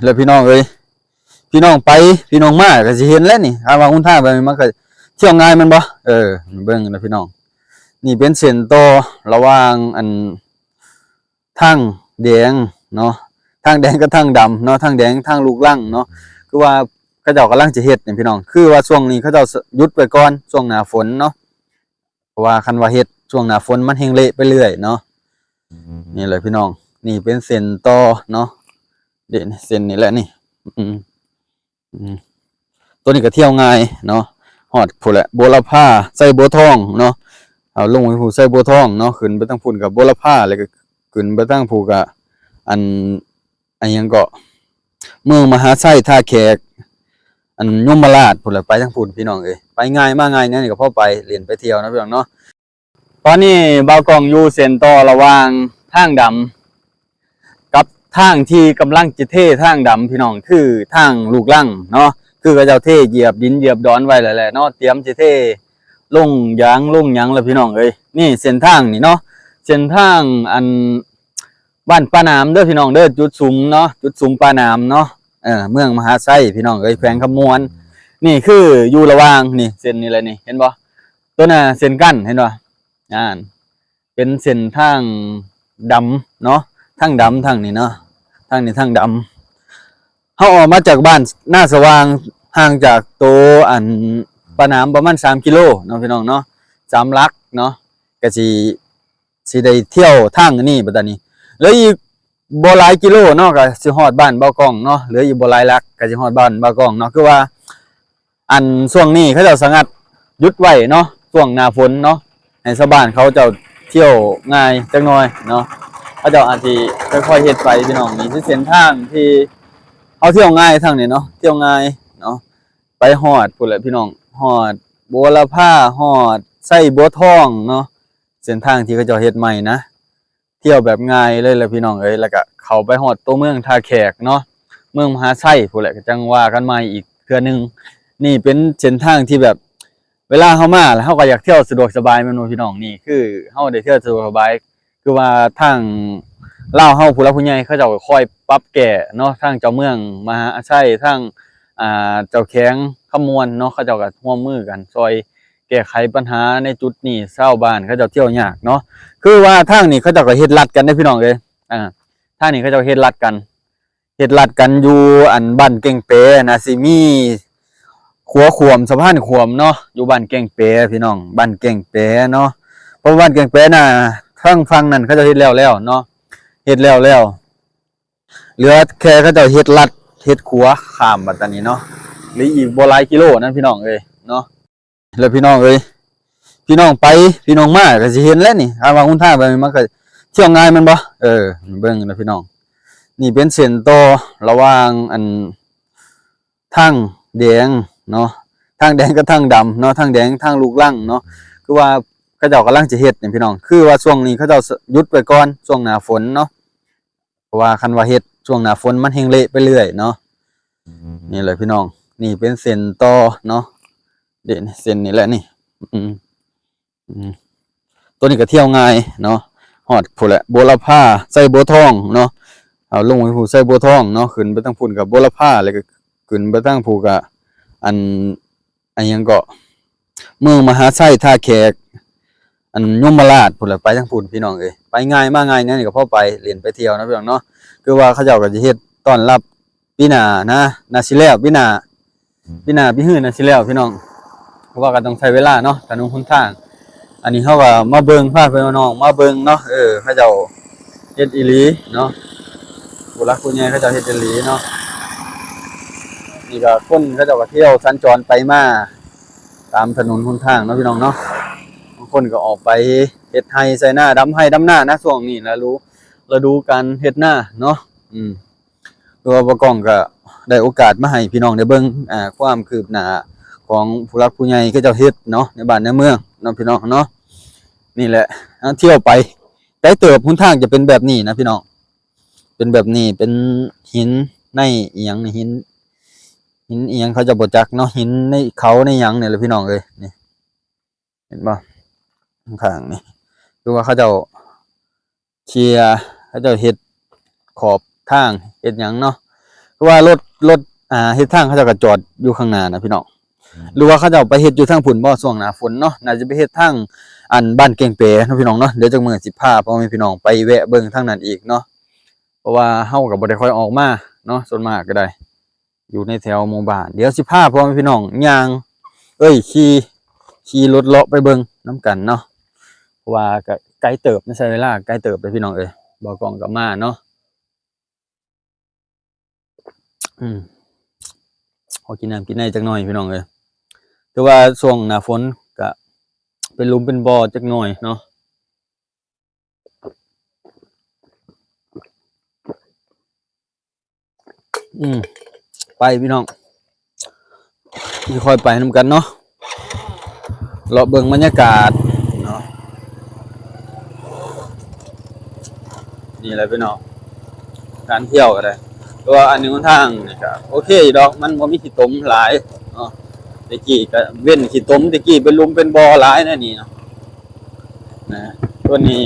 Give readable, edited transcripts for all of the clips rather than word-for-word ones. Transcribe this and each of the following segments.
แล้วพี่น้องเอ้ยพี่น้องไปพี่น้องมาก็สิเห็นแล้วนี่ว่าหนทางแบบนี้มันก็เที่ยวง่ายมันบ่เบิ่งนะพี่น้องนี่เป็นเส้นต่อระหว่างอันทางแดงเนาะทางแดงกับทางดำเนาะทางแดงทางลูกรังเนาะคือว่าเขาเจ้ากำลังจะเฮ็ดนี่พี่น้องคือว่าช่วงนี้เขาเจ้าหยุดไปก่อนช่วงหน้าฝนเนาะเพราะว่าคันว่าเฮ็ดช่วงหน้าฝนมันแห้งเละไปเรื่อยเนาะนี่เลยพี่น้องนี่เป็นเส้นต่อเนาะเด่นเส้นนี่แหละนี่ตัวนี้ก็เที่ยวง่ายเนาะฮอดพุ่นแหละบัวละพาใส่บัวทองเนาะเอาลงไปผู้ใส่บัวทองเนาะขึ้นไปตั้งพุ่นกับบัวละพาแล้วก็ขึ้นไปตั้งผู้กับอันหยังก็เมืองมหาไส้ท่าแขกอันยมราชพุ่นแหละไปทั้งพุ่นพี่น้องเอ้ยไปง่ายมากง่ายเนี่ยนี่ก็พอไปเรียนไปเที่ยวนะพี่น้องเนาะตอนนี้บ่าวกองอยู่เส้นต่อระหว่างทางดำกับทางที่กำลังจะเททางดำพี่น้องคือทางลูกรังเนาะคือเขาเจ้าเทเหยียบดินเหยียบดอนไว้แล้วแหละเนาะเตรียมจะเทลงยางลงหยังแล้วพี่น้องเอ้ยนี่เส้นทางนี่เนาะเส้นทางอันบ้านปาน้ำเด้อพี่น้องเด้อจุดสูงเนาะจุดสูงปาน้ำเนาะเมืองมหาไส้พี่น้องเอ้ยแขวงคำมวนนี่คืออยู่ระหว่างนี่เส้นนี่เลยนี่เห็นบ่ตัวน่ะเส้นกั้นเห็นบ่เป็นเส้นทางดำเนาะทางดำทางนี้เนาะทางนี้ทางดำเขาออกมาจากบ้านหน้าสว่างห่างจากตัวอันปาน้ำประมาณ3 กิโลเนาะพี่น้องเนาะ3 ลักเนาะก็สิได้เที่ยวทางนี้บัดนี้แล้วอีกบ่หลายกิโลเนาะก็สิฮอดบ้านบ่าวกองเนาะเหลืออีกบ่หลายลักก็สิฮอดบ้านบ่าวกองเนาะคือว่าอันช่วงนี้เขาเจ้าสงัดหยุดไว้เนาะช่วงหน้าฝนเนาะให้ชาวบ้านเขาเจ้าเที่ยวง่ายจังหน่อยเนาะเขาเจ้าอาจสิค่อยๆเฮ็ดไปพี่น้องนี่คือเส้นทางที่เอาเที่ยวง่ายทางนี้เนาะเที่ยวง่ายเนาะไปฮอดพุ่นแหละพี่น้องฮอดบัวละพาฮอดไส้บัวทองเนาะเส้นทางที่เขาเจ้าเฮ็ดใหม่นะเที่ยวแบบง่ายเลยแหละพี่น้องเอ้ยแล้วก็เข้าไปฮอดตัวเมืองท่าแขกเนาะเมืองมหาไส้พุ่นแหละก็จังว่ากันใหม่อีกเทื่อนึงนี่เป็นเส้นทางที่แบบเวลาเฮามาแล้วเฮาก็อยากเที่ยวสะดวกสบายแม่นบ่พี่น้องนี่คือเฮาได้เที่ยวสะดวกสบายคือว่าทางลาวเฮาผู้หลักผู้ใหญ่เขาเจ้าก็คอยปรับแก้เนาะทางเจ้าเมืองมหาไส้ทางเจ้าแข้งขมวนเนาะเขาเจ้าก็ร่วมมือกันช่วยแก้ไขปัญหาในจุดนี้ชาวบ้านเขาเจ้าเที่ยวยากเนาะคือว่าทางนี้เขาเจ้าก็เฮ็ดลัดกันได้พี่น้องเอ้ยทางนี้เขาเจ้าเฮ็ดลัดกันอยู่อันบ้านเก่งเปนะสิมีขัวขวมสะพานขวมเนาะอยู่บ้านเก่งเปพี่น้องบ้านเก่งเปเนาะเพราะบ้านเก่งเปน่ะทางฝั่งนั้นเขาเจ้าเฮ็ดแล้วเนาะเฮ็ดแล้วเหลือแค่เขาเจ้าเฮ็ดลัดเฮ็ดขัวข้ามบัดนี้เนาะหรืออีกบ่หลายกิโลนั่นพี่น้องเอ้ยเนาะแล้วพี่น้องเอ้ยพี่น้องไปพี่น้องมาก็สิเห็นแล้วนี่ว่าหนทางแบบนี้มันก็เที่ยวง่ายมันบ่เบิ่งนะพี่น้องนี่เป็นเส้นต่อระหว่างอันทางแดงเนาะทางแดงกับทางดำเนาะทางแดงทางลูกรังเนาะคือว่าเขาเจ้ากำลังจะเฮ็ดนี่พี่น้องคือว่าช่วงนี้เขาเจ้าหยุดไปก่อนช่วงหน้าฝนเนาะเพราะว่าคันว่าเฮ็ดช่วงหน้าฝนมันแห้งเละไปเรื่อยเนาะนี่เลยพี่น้องนี่เป็นเส้นต่อเนาะเด่นเส้นนี่แหละนี่ตัวนี้ก็เที่ยวง่ายเนาะฮอดพุ่นแหละบัวละพาใส่บัวทองเนาะเอาลงไปผู้ใส่บัวทองเนาะขึ้นไปตั้งพุ่นกับบัวละพาแล้วก็ขึ้นไปตั้งผู้กับอันหยังก็เมืองมหาไส้ท่าแขกอันยมราชพุ่นแหละไปทั้งพุ่นพี่น้องเอ้ยไปง่ายมากง่ายเนี่ยนี่ก็พอไปเรียนไปเที่ยวนะพี่น้องเนาะคือว่าเขาเจ้าก็จะเฮ็ดต้อนรับปีหน้านะนาสิแล้วปีหน้าปีหื้อนาสิแล้วพี่น้องเพราะว่าก็ต้องใช้เวลาเนาะถนนหนทางอันนี้เขาก็มาเบิ่งพาพี่น้องมาเบิ่งเนาะเขาเจ้าเฮ็ดอีหลีเนาะผู้หลักผู้ใหญ่เขาเจ้าเฮ็ดอีหลีเนาะนี่ก็คนเขาเจ้าก็เที่ยวสัญจรไปมาตามถนนหนทางเนาะพี่น้องเนาะบางคนก็ออกไปเฮ็ดไร่ใส่หน้าดำไร่ดำหน้านะช่วงนี้นะฤดูการเฮ็ดหน้าเนาะตัวประกองก็ได้โอกาสมาให้พี่น้องได้เบิ่งความคืบหน้าของผู้หลักผู้ใหญ่เขาเจ้าเฮ็ดเนาะในบ้านในเมืองเนาะพี่น้องเนาะนี่แหละเที่ยวไปแต่เติบหนทางจะเป็นแบบนี้นะพี่น้องเป็นแบบนี้เป็นหินในอีหยังนี่หินอีหยังเขาจะบ่จักเนาะหินในเขาในหยังเนี่ยแหละพี่น้องเอ้ยนี่เห็นบ่ข้างๆนี่คือว่าเขาเจ้าเคลียร์เขาเจ้าเฮ็ดขอบทางเฮ็ดหยังเนาะก็ ว่ารถเฮ็ดทางเขาเจ้าก็จอดอยู่ข้างหน้านะพี่น้องหรือว่าเขาเจ้าไปเฮ็ดอยู่ทางพุ่นบ่ช่วงหน้าฝนเนาะน่าจะไปเฮ็ดทางอันบ้านเก่งเปเนาะพี่น้องเนาะเดี๋ยวจักมื้อสิพาพ่อแม่พี่น้องไปแวะเบิ่งทางนั้นอีกเนาะเพราะว่าเฮาก็บ่ได้ค่อยออกมาเนาะส่วนมากก็ได้อยู่ในแถวหมู่บ้านเดี๋ยวสิพาพ่อแม่พี่น้องย่างขี่รถเลาะไปเบิ่งนํกันเนาะเพราะว่าก็ไกลเติบใช้เวลาไกลเติบเลยพี่น้องเอ้ยบ่กล้องก็มาเนาะขอกินน้ำกินในจักหน่อยพี่น้องเอ้ยแต่ว่าช่วงหน้าฝนก็เป็นหลุมเป็นบ่อจักหน่อยเนาะไปพี่น้องค่อยไปนำกันเนาะเลาะเบิ่งบรรยากาศเนาะนี่แหละพี่น้องการเที่ยวก็ได้ตัวอันนี้ค่อนข้างนี่ก็โอเคดอกมันบ่มีขี้ตมหลายเนาะตะกี้ก็เว้นขี้ตมตะกี้เป็นหลุมเป็นบ่อหลายนะนี่เนาะนะตัวนี้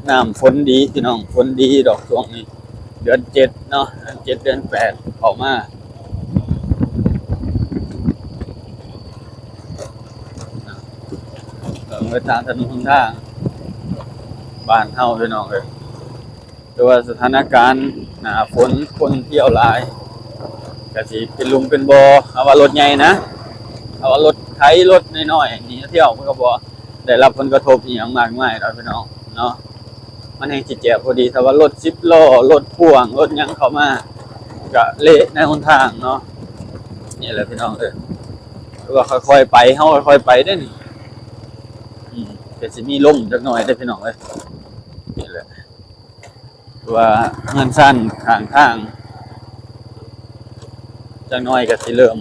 น้ำฝนดีพี่น้องฝนดีดอกช่วงนี้เดือน7เนาะเดือน7เดือน8ออกมาไปตามถนนทางบ้านเฮาพี่น้องเอ้ยแต่ว่าสถานการณ์หน้าฝนคนเที่ยวหลายก็สิเป็นหลุมเป็นบ่อเอาว่ารถใหญ่นะเอาว่ารถไถรถน้อยๆนี่เที่ยวมันก็บ่ได้รับผลกระทบอีหยังมากมายดอกพี่น้องเนาะมันแห่งสิเจ็บพอดีถ้าว่ารถ10ล้อรถพ่วงรถหยังเข้ามาก็เละในหนทางเนาะนี่แหละพี่น้องเอ้ยว่าค่อยๆไปเฮาค่อยๆไปเด้อนี่ก็สิมีลมจักหน่อยเด้อพี่น้องเอ้ยนี่แหละว่าเงินสั้นข้างทางจักหน่อยก็สิเริ่ม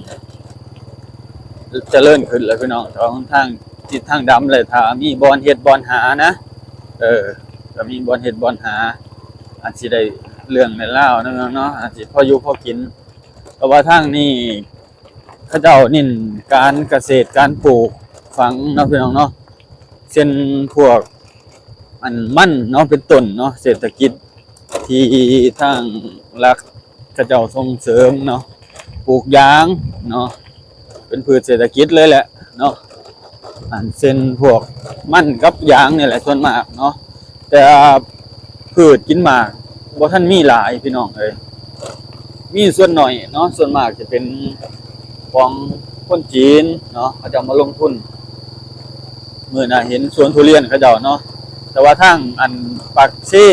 เจริญขึ้นแล้วพี่น้องท้องทางทิศทางดำเลยถ้ามีบอนเฮ็ดบอนหานะก็มีบอนเฮ็ดบอนหาอาจสิได้เรื่องในลาวเนาะอาจสิพออยู่พอกินเพราะว่าทางนี้เขาเจ้านิ่นการเกษตรการปลูกฝังเนาะพี่น้องเนาะเช่นพวกมันเนาะเป็นต้นเนาะเศรษฐกิจที่ทางรัฐเขาเจ้าส่งเสริมเนาะปลูกยางเนาะเป็นพืชเศรษฐกิจเลยแหละเนาะเส้นพวกมันกับยางนี่แหละส่วนมากเนาะแต่พืชกินหมากบ่ท่านมีหลายพี่น้องเอ้ยมีส่วนหน่อยเนาะส่วนมากจะเป็นของคนจีนเนาะเขาจะมาลงทุนเมื่อน่ะเห็นสวนทุเรียนเขาเจ้าเนาะแต่ว่าทางปากเซ่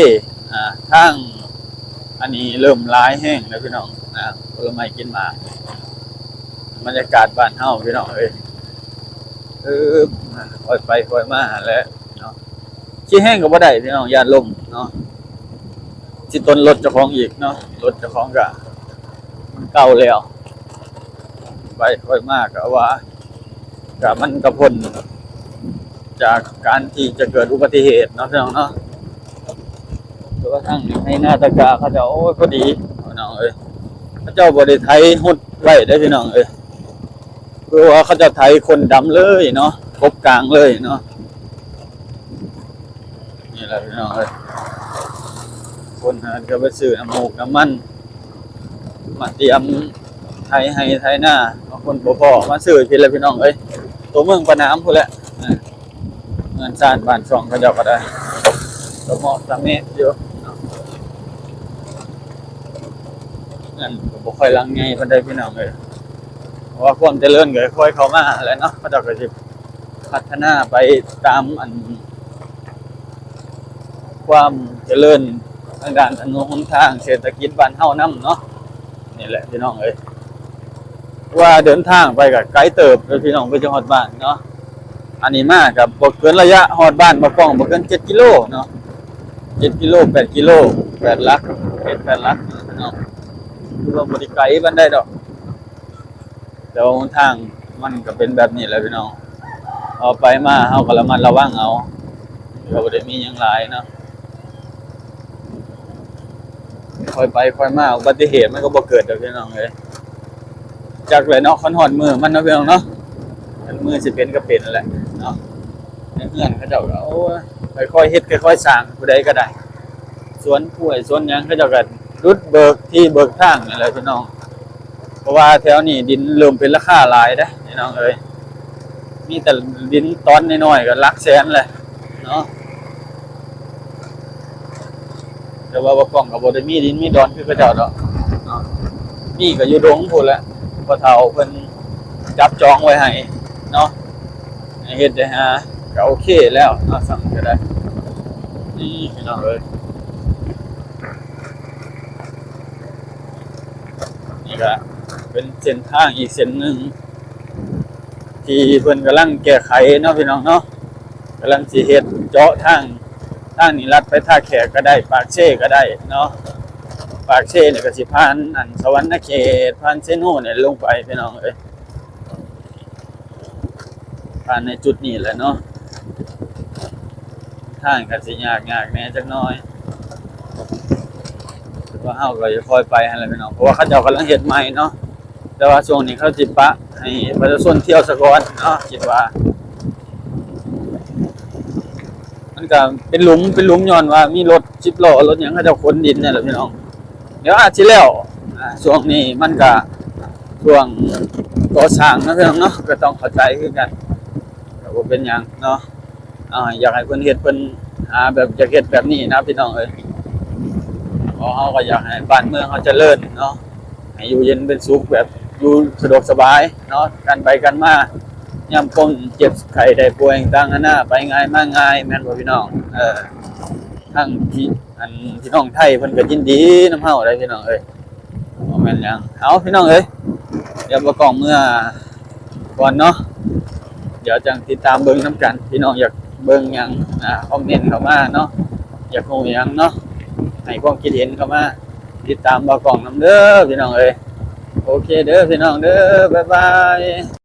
ทางอันนี้เริ่มหลายแห้งแล้วพี่น้องผลไม้กินหมากบรรยากาศบ้านเฮาพี่น้องเอ้ยค่อยไปค่อยมาแล้วเนาะขี้แห้งก็บ่ได้พี่น้องญาติลมเนาะสิต้นรถเจ้าของอีกเนาะรถเจ้าของก็มันเก่าแล้วไปค่อยมาก็ว่าก็มันก็พ้นจากการที่จะเกิดอุบัติเหตุเนาะพี่น้องเนาะแต่ว่าทางในหน้าตะกาเขาจะโอ้ยพอดีพี่น้องเอ้ยเขาเจ้าบ่ได้ไถฮุดไว้ได้พี่น้องเอ้ยเพราะว่าเขาจะไถคนดำเลยเนาะกบกลางเลยเนาะนี่แหละพี่น้องเอ้ยคนก็ไปซื้อน้ำมูกน้ำมันมาเตรียมไถให้ไถหน้าบางคนบ่พอมาซื้อกินแล้วพี่น้องเอ้ยตัวเมืองปะน้ำพุ่นแหละเงินซ่านบ้านช่องเขาเจ้าก็ได้ตัวเหมาะตามนี้อยู่นั่นก็บ่ค่อยลังไงปานใดพี่น้องเอ้ยเพราะว่าความเจริญก็ค่อยเข้ามาแล้วเนาะเขาเจ้าก็สิพัฒนาไปตามความเจริญทางด้านถนนหนทางเศรษฐกิจบ้านเฮานำเนาะนี่แหละพี่น้องเอ้ยว่าเดินทางไปกับไกด์เติบเลยพี่น้องไปจังหวัดบ้านเนาะอันนี้มากับบ่เกินระยะฮอดบ้านบ่ป้องบ่เกิน7กิโลเนาะ7กิโล8กิโล8หลัก8หลักเนาะคือว่าบ่ได้ไกลปานใดดอกแต่ว่าหนทางมันก็เป็นแบบนี้แหละพี่น้องเอาไปมาเฮาก็ระมัดระวังเอาก็บ่ได้มีหยังหลายเนาะค่อยไปค่อยมาอุบัติเหตุมันก็บ่เกิดดอกพี่น้องเอ้ยจักเลยเนาะคันฮอดมือมันเนาะพี่น้องเนาะคันมือสิเป็นก็เป็นนั่นแหละเนาะเฮือนเขาเจ้าก็โอ้ยค่อยๆเฮ็ดค่อยๆสร้างผู้ใดก็ได้สวนกล้วยสวนหยังเขาเจ้าก็ รุดเบิกที่เบิกทางนี่แหละพี่น้องเพราะว่าแถวนี้ดินเริ่มเป็นราคาหลายเด้อพี่น้องเอ้ยมีแต่ดินตอนน้อยๆก็หลักแสนเลยเนาะแต่ว่าบ่กล้องก็บ่ได้มีดินมีดอนคือเขาเจ้าดอกเนาะนี่ก็อยู่ดงพุ่นแหละพ่อเฒ่าเพิ่นจับจองไว้ให้เนาะให้เฮ็ดได้หาก็โอเคแล้วเนาะสั่งก็ได้นี่พี่น้องเอ้ยนี่ก็เป็นเส้นทางอีกเส้นหนึ่งที่เพิ่นกำลังแก้ไขเนาะพี่น้องเนาะกำลังสิเฮ็ดเจาะทางนี้ลัดไปท่าแขกก็ได้ปากเช่ก็ได้เนาะปากเช่เนี่ยก็สิผ่านอันสวรรณเขตผ่านเซโนเนี่ยลงไปพี่น้องเอ้ยผ่านในจุดนี้แหละเนาะทางก็สิยากแหน่จักหน่อยว่าเฮาก็จะค่อยไปหั่นแหละพี่น้องเพราะว่าเขาเจ้ากำลังเฮ็ดใหม่เนาะแต่ว่าช่วงนี้เขาสิปะให้ประชาชนเที่ยวซะก่อนเนาะคิดว่ามันก็เป็นหลุมย้อนว่ามีรถ10ล้อรถหยังเขาเจ้าขนดินเนี่ยแหละพี่น้องเดี๋ยวอาจสิแล้วช่วงนี้มันก็ช่วงก่อสร้างนะพี่น้องเนาะก็ต้องเข้าใจคือกันก็บ่เป็นหยังเนาะอยากให้เพิ่นเฮ็ดเพิ่นหาแบบอยากเฮ็ดแบบนี้นะพี่น้องเอ้ยเพราะเฮาก็อยากให้บ้านเมืองเฮาเจริญเนาะให้อยู่เย็นเป็นสุขแบบอยู่สะดวกสบายเนาะกันไปกันมายามคนเจ็บไข้ได้ป่วยต่างๆนานาไปง่ายมาง่ายแม่นบ่พี่น้องทั้งที่พี่น้องไทยเพิ่นก็ยินดีนำเฮาได้พี่น้องเอ้ยบ่แม่นหยังเอาพี่น้องเอ้ยเดี๋ยวบ่กล้องเมื่อก่อนเนาะเดี๋ยวจังติดตามเบิ่งนํกันพี่น้องอยากเบิ่งหยังคอมเมนต์เข้ามาเนาะอยากรู้หยังเนาะให้ความคิดเห็นเข้ามาติดตามบ่กล้องนำเด้อพี่น้องเอ้ยโอเคเด้อพี่น้องเด้อบ๊ายบาย